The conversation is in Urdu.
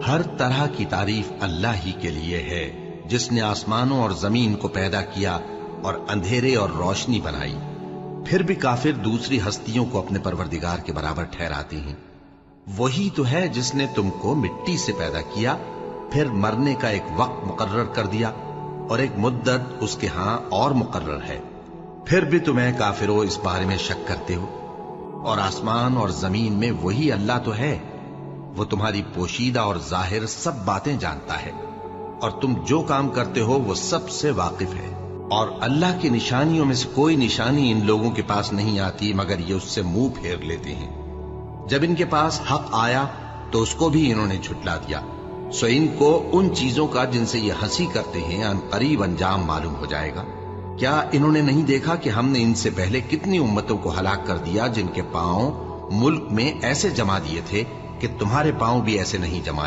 ہر طرح کی تعریف اللہ ہی کے لیے ہے جس نے آسمانوں اور زمین کو پیدا کیا اور اندھیرے اور روشنی بنائی۔ پھر بھی کافر دوسری ہستیوں کو اپنے پروردگار کے برابر ٹھہراتے ہیں۔ وہی تو ہے جس نے تم کو مٹی سے پیدا کیا، پھر مرنے کا ایک وقت مقرر کر دیا اور ایک مدت اس کے ہاں اور مقرر ہے، پھر بھی تمہیں کافروں اس بارے میں شک کرتے ہو۔ اور آسمان اور زمین میں وہی اللہ تو ہے، وہ تمہاری پوشیدہ اور ظاہر سب باتیں جانتا ہے، اور تم جو کام کرتے ہو وہ سب سے واقف ہے۔ اور اللہ کی نشانیوں میں سے کوئی نشانی ان لوگوں کے پاس نہیں آتی مگر یہ اس سے منہ پھیر لیتے ہیں۔ جب ان کے پاس حق آیا تو اس کو بھی انہوں نے جھٹلا دیا، سو ان کو ان چیزوں کا جن سے یہ ہنسی کرتے ہیں ان قریب انجام معلوم ہو جائے گا۔ کیا انہوں نے نہیں دیکھا کہ ہم نے ان سے پہلے کتنی امتوں کو ہلاک کر دیا جن کے پاؤں ملک میں ایسے جما دیے تھے کہ تمہارے پاؤں بھی ایسے نہیں جمائے؟